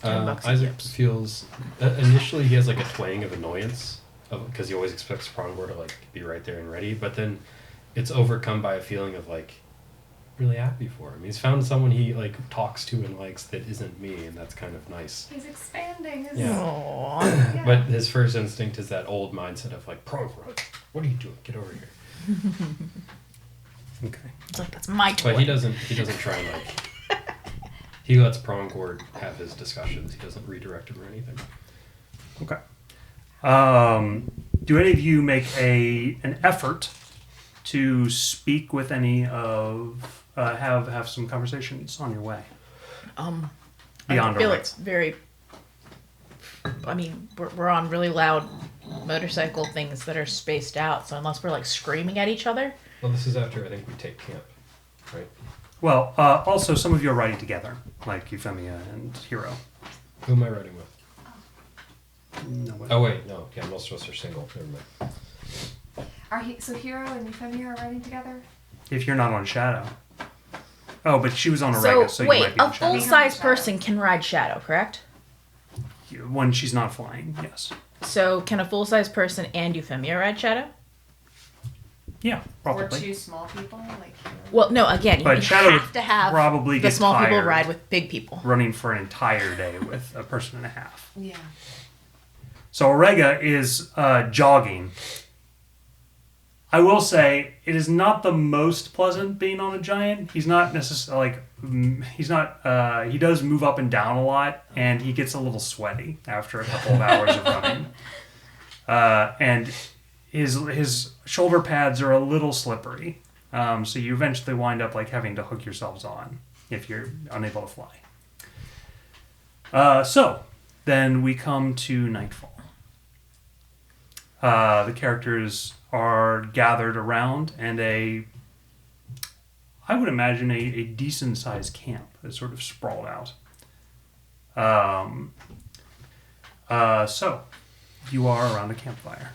$10 a Isaac yips. feels initially he has a twang of annoyance because he always expects Prongor to be right there and ready, but then it's overcome by a feeling of really happy for him. He's found someone he talks to and likes that isn't me, and that's kind of nice. He's expanding his... Yeah. Aww. Yeah. But his first instinct is that old mindset of Prongor, what are you doing? Get over here. Okay. It's like, that's my toy. But he doesn't try and he lets Prongor have his discussions. He doesn't redirect him or anything. Okay. Do any of you make an effort to speak with any of have some conversations on your way? Beyond I feel a it's very... I mean, we're on really loud motorcycle things that are spaced out, so unless we're screaming at each other... Well, this is after I think we take camp, right? Well, also some of you are riding together, like Euphemia and Hero. Who am I riding with? No, Oh wait, no. Yeah, most of us are single. Never mind. So Hero and Euphemia are riding together? if you're not on Shadow. Oh, but she was on Orega, so you wait, might be a in shadow. full-size person can ride Shadow, correct? When she's not flying, yes. So can a full-size person and Euphemia ride Shadow? Yeah, Or probably. two small people, like here. Well, no. Again, But you Shadow have would to have probably the get small people tired. ride with big people. Running for an entire day with a person and a half. Yeah. So Orega is jogging. I will say it is not the most pleasant being on a giant. He's not necessarily he's not. He does move up and down a lot, and he gets a little sweaty after a couple of hours of running. And his shoulder pads are a little slippery, so you eventually wind up like having to hook yourselves on if you're unable to fly. So then we come to nightfall. The characters are gathered around, and I would imagine a decent sized camp is sort of sprawled out. So you are around a campfire.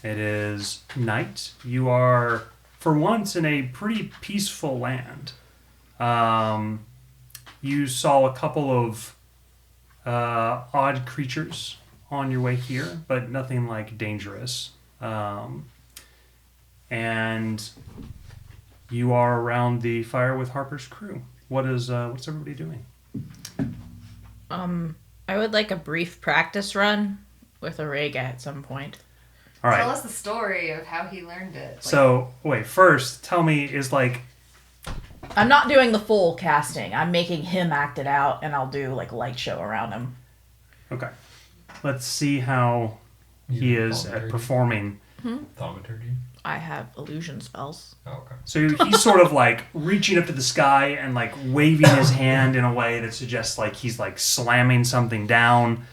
It is night. You are, for once, in a pretty peaceful land. You saw a couple of odd creatures on your way here, but nothing like dangerous. And you are around the fire with Harper's crew. What's everybody doing? I would like a brief practice run with Orega at some point. All right. Tell us the story of how he learned it. So, wait, first, tell me, is like... I'm not doing the full casting. I'm making him act it out, and I'll do like a light show around him. Okay. Let's see how he is at performing. Thaumaturgy? I have illusion spells. Oh, okay. So he's sort of like reaching up to the sky and like waving his hand in a way that suggests like he's like slamming something down.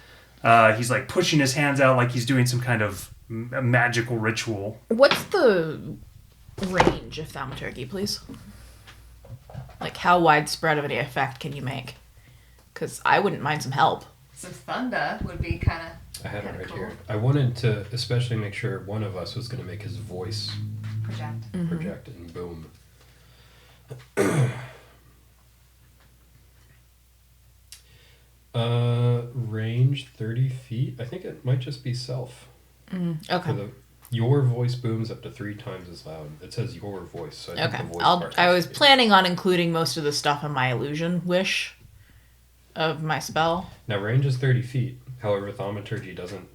He's like pushing his hands out like he's doing some kind of magical ritual. What's the range of thaumaturgy, please? Like, how widespread of an effect can you make? Because I wouldn't mind some help. So thunder would be kind of. I had it Kinda right cool. here. I wanted to especially make sure one of us was going to make his voice Project. project and boom. Range 30 feet. I think it might just be self. Okay. Your voice booms up to 3 times as loud. It says your voice, so I think Okay. the voice part I has was to be- planning on including most of the stuff in my illusion wish of my spell. Now, range is 30 feet. However, thaumaturgy doesn't,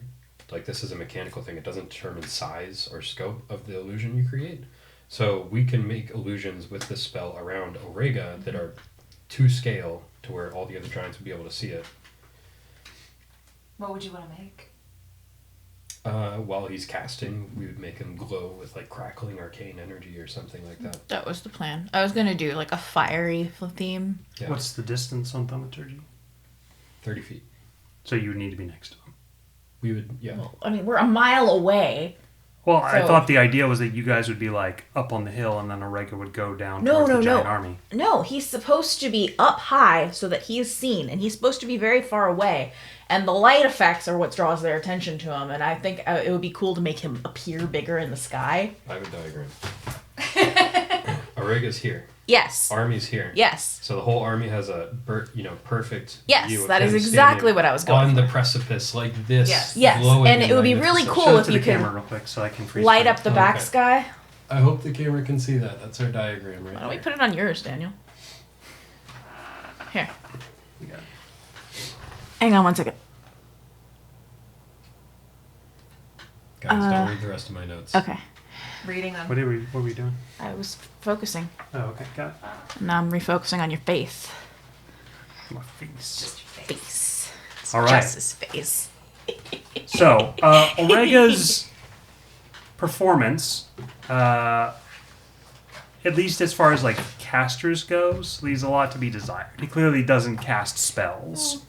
like, this is a mechanical thing. It doesn't determine size or scope of the illusion you create. So we can make illusions with this spell around Orega that are to scale to where all the other giants would be able to see it. What would you want to make? While he's casting, we would make him glow with, like, crackling arcane energy or something like that. That was the plan. I was going to do like a fiery theme. Yeah. What's the distance on thaumaturgy? 30 feet. So you would need to be next to him. We would, yeah. Well, I mean, we're a mile away. Well, I So- thought the idea was that you guys would be like up on the hill and then Orega would go down No, towards no, the giant no. army. No, he's supposed to be up high so that he is seen, and he's supposed to be very far away. And the light effects are what draws their attention to him, and I think it would be cool to make him appear bigger in the sky. I have a diagram. Orega's here. Yes. Army's here. Yes. So the whole army has a perfect Yes, view of that is him exactly standing what I was going on for. the precipice like this. Yes. Yes, glowing and it would be really magnificent. cool Show it if to you the could camera real quick so I can freeze light frame up the it. back Okay. sky. I hope the camera can see that. That's our diagram right Why don't we there. put it on yours, Daniel? Here. We got it. Hang on one second. Guys, don't read the rest of my notes. Okay. Reading them. What were we doing? I was focusing. Oh, okay, got it. Now I'm refocusing on your face. My face. Face. It's All right. Just his face. So, Orega's performance, at least as far as like casters goes, leaves a lot to be desired. He clearly doesn't cast spells.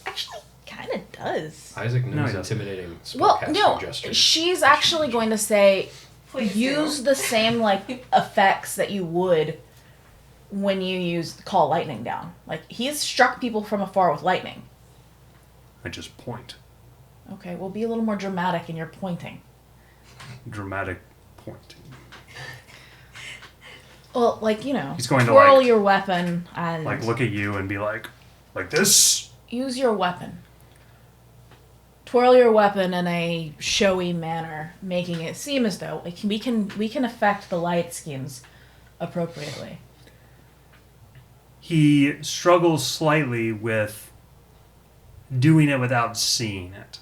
Actually, kind of does. Isaac No, knows he doesn't. intimidating Well, spellcasting no, gestures. she's actually going to say Please use do. the same like effects that you would when you use call lightning down. Like he's struck people from afar with lightning. I just point. Okay, well be a little more dramatic in your pointing. Dramatic pointing. Well, like, you know, He's going to, twirl like- your weapon and Like, look at you and be like this? use your weapon. Twirl your weapon in a showy manner, making it seem as though we can affect the light schemes appropriately. He struggles slightly with doing it without seeing it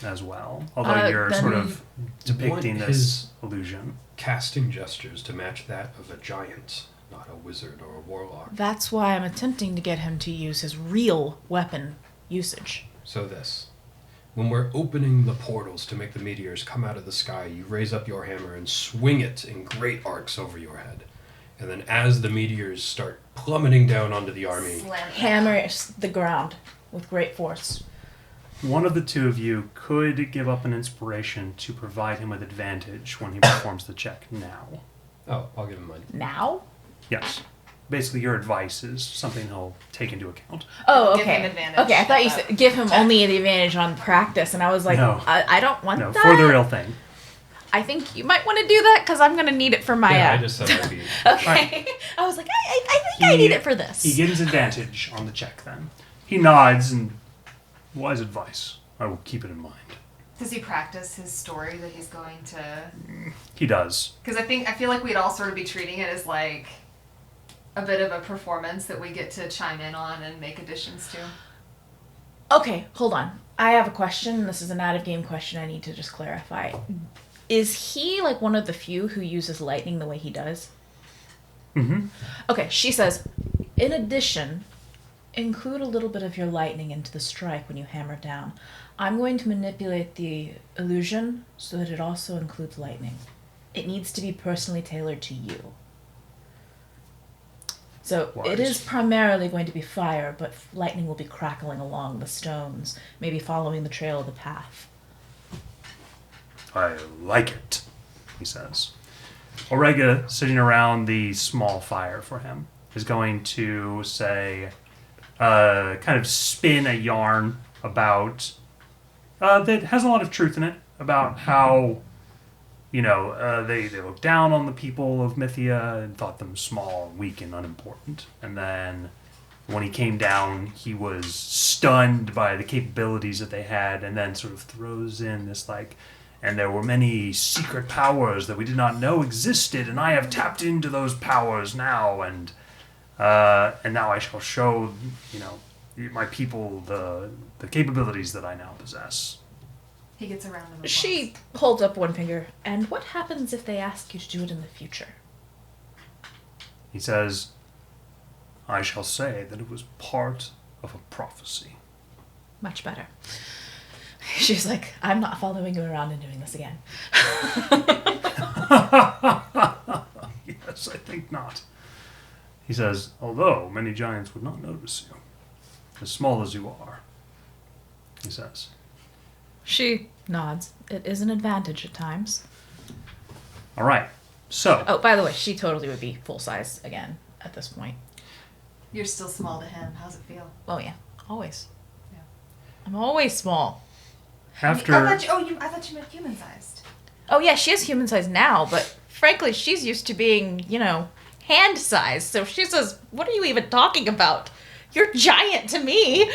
as well. Although you're then- sort of depicting Want this his illusion. casting gestures to match that of a giant, not a wizard or a warlock. That's why I'm attempting to get him to use his real weapon usage. So this. When we're opening the portals to make the meteors come out of the sky, you raise up your hammer and swing it in great arcs over your head. And then as the meteors start plummeting down onto the army, Slam it. Hammer the ground with great force. One of the two of you could give up an inspiration to provide him with advantage when he performs the check now. oh, I'll give him mine. Now? Yes. Basically, your advice is something he'll take into account. Oh, Give okay. him advantage Okay, I thought you at said give him only the advantage on practice, and I was like, No. I don't want No, that. for the real thing. I think you might want to do that because I'm going to need it for my. Yeah, I just said I'd be... Okay. I was like, I think I need it for this. He gains advantage on the check then. He nods and wise advice. I will keep it in mind. Does he practice his story that he's going to? He does. Because I feel like we'd all sort of be treating it as like a bit of a performance that we get to chime in on and make additions to. Okay, hold on. I have a question. This is an out-of-game question I need to just clarify. Is he like one of the few who uses lightning the way he does? Mm-hmm. Okay, she says, in addition, include a little bit of your lightning into the strike when you hammer down. I'm going to manipulate the illusion so that it also includes lightning. It needs to be personally tailored to you. So it Wise. is primarily going to be fire, but lightning will be crackling along the stones, maybe following the trail of the path. I like it, he says. Orega, sitting around the small fire for him, is going to say, kind of spin a yarn about, that has a lot of truth in it, about how, they looked down on the people of Mythia and thought them small, weak, and unimportant. And then when he came down, he was stunned by the capabilities that they had, and then sort of throws in this, and there were many secret powers that we did not know existed, and I have tapped into those powers now, and now I shall show, my people the capabilities that I now possess. He gets around the applause. She holds up one finger. And what happens if they ask you to do it in the future? He says, I shall say that it was part of a prophecy. Much better. She's like, I'm not following you around and doing this again. Yes, I think not. He says, although many giants would not notice you, as small as you are, he says. She nods. It is an advantage at times. All right, so, Oh, by the way, she totally would be full size again at this point. You're still small to him. How's it feel? Oh, yeah. Always. Yeah. I'm always small. after... I thought you meant human sized. Oh, yeah, she is human sized now, but frankly, she's used to being, hand sized. So she says, what are you even talking about? You're giant to me.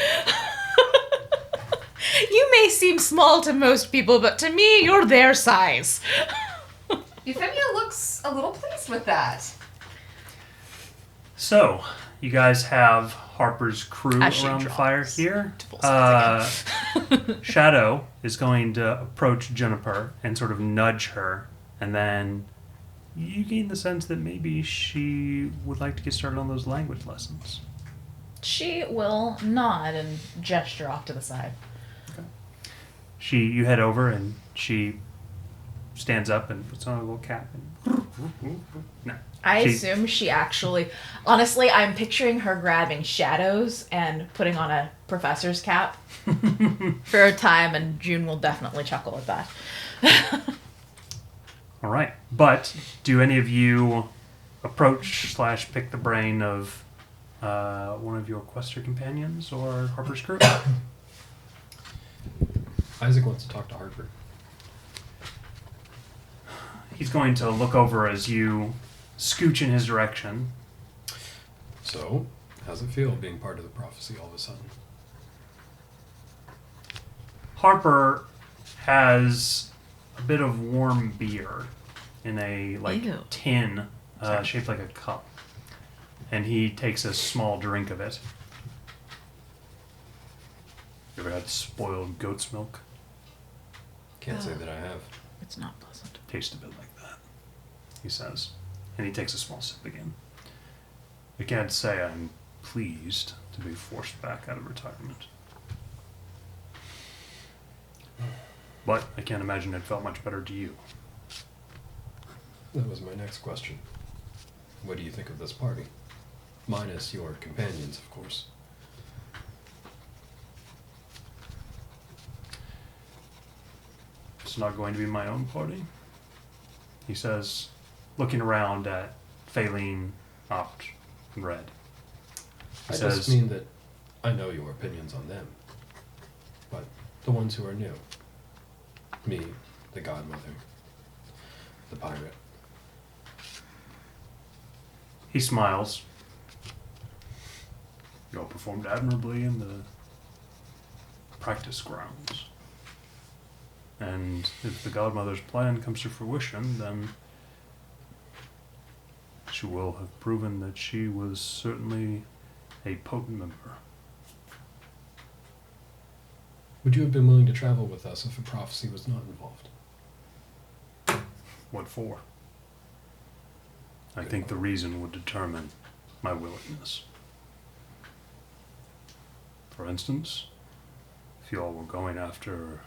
You may seem small to most people, but to me, you're their size. Euphemia looks a little pleased with that. So, you guys have Harper's crew As she around the draws fire here. to full size Shadow is going to approach Juniper and sort of nudge her, and then you gain the sense that maybe she would like to get started on those language lessons. She will nod and gesture off to the side. You head over and she stands up and puts on a little cap. No. I She- assume she actually... Honestly, I'm picturing her grabbing shadows and putting on a professor's cap for a time, and June will definitely chuckle at that. All right. But do any of you approach / pick the brain of one of your quester companions or Harper's crew? Isaac wants to talk to Harper. He's going to look over as you scooch in his direction. So, how's it feel being part of the prophecy all of a sudden? Harper has a bit of warm beer in a Ew. tin shaped like a cup, and he takes a small drink of it. You ever had spoiled goat's milk? Can't say that I have. It's not pleasant. Tastes a bit like that, he says, and he takes a small sip again. I can't say I'm pleased to be forced back out of retirement, but I can't imagine it felt much better to you. That was my next question. What do you think of this party? Minus your companions, of course. It's not going to be my own party, he says, looking around at Faline, Opt, and Red. He I says, just mean that I know your opinions on them. But the ones who are new. Me, the godmother, the pirate. he smiles. You all performed admirably in the practice grounds. And if the godmother's plan comes to fruition, then she will have proven that she was certainly a potent member. Would you have been willing to travel with us if a prophecy was not involved? What for? I think the reason would determine my willingness. For instance, if you all were going after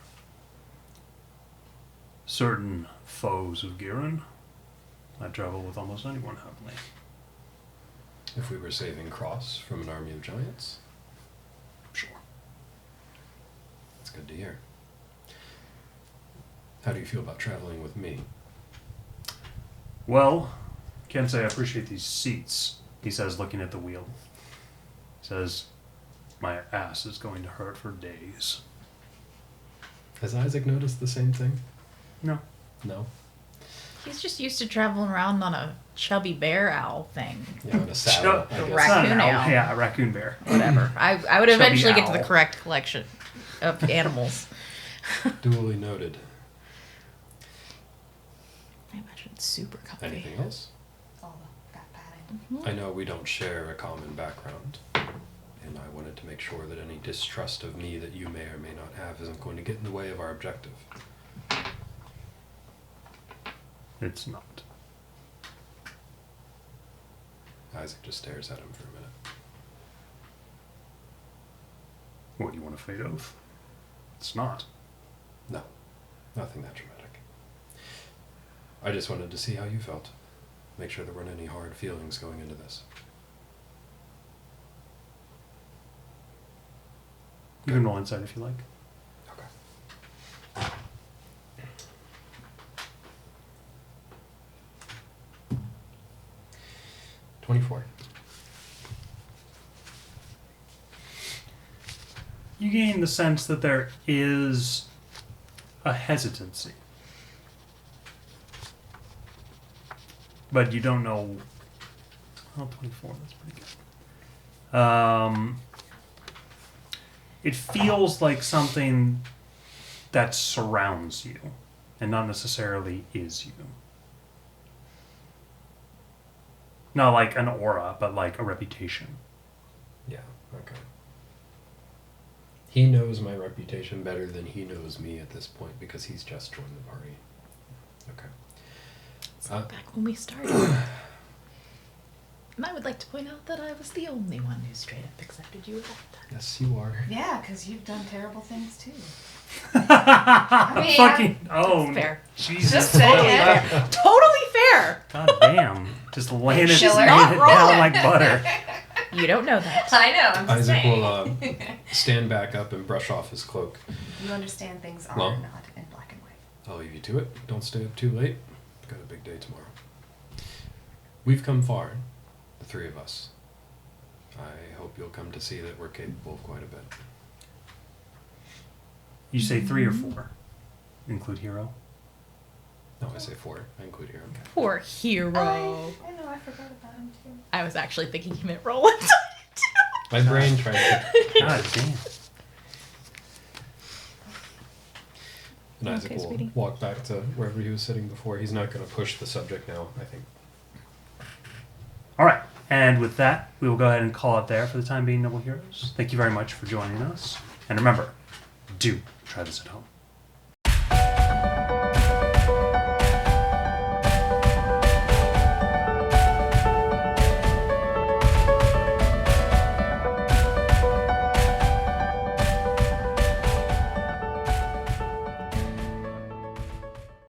certain foes of Giran, I'd travel with almost anyone happily. If we were saving Cross from an army of giants? Sure. That's good to hear. How do you feel about traveling with me? Well, can't say I appreciate these seats, he says, looking at the wheel. He says, my ass is going to hurt for days. Has Isaac noticed the same thing? No. No? He's just used to traveling around on a chubby bear owl thing. Yeah, on a saddle, I The guess. raccoon It's not an owl. owl. Yeah, a raccoon bear. Whatever. I would Chubby eventually get to the owl. correct collection of animals. Duly noted. I imagine it's super comfy. Anything else? All the fat padding. I know we don't share a common background, and I wanted to make sure that any distrust of me that you may or may not have isn't going to get in the way of our objective. It's not. Isaac just stares at him for a minute. What, you want a fate oath? It's not. No, nothing that dramatic. I just wanted to see how you felt. Make sure there weren't any hard feelings going into this. You can roll inside if you like. Okay. $24. You gain the sense that there is a hesitancy. But you don't know. Oh, 24, that's pretty good. It feels like something that surrounds you and not necessarily is you. Not like an aura, but like a reputation. Yeah, okay. He knows my reputation better than he knows me at this point because he's just joined the party. Okay. It's like back when we started. And I would like to point out that I was the only one who straight up accepted you at that time. Yes, you are. Yeah, because you've done terrible things too. Fucking oh, Fair. Jesus! Just saying. Totally fair. God damn! Just laying it, Schiller. laying Not it wrong. down like butter. You don't know that. I know. I'm just Isaac saying. will stand back up and brush off his cloak. You understand things are Well. not in black and white. I'll leave you to it. Don't stay up too late. I've got a big day tomorrow. We've come far, the three of us. I hope you'll come to see that we're capable of quite a bit. You say 3 or 4, include hero. No, I say 4. I include hero. Okay. Poor hero. I know, I forgot about him too. I was actually thinking he meant Roland. My brain tries to. God damn. And Isaac Okay, will sweetie. walk back to wherever he was sitting before. He's not going to push the subject now, I think. All right. And with that, we will go ahead and call it there for the time being, Noble Heroes. Thank you very much for joining us. And remember, do try this at home.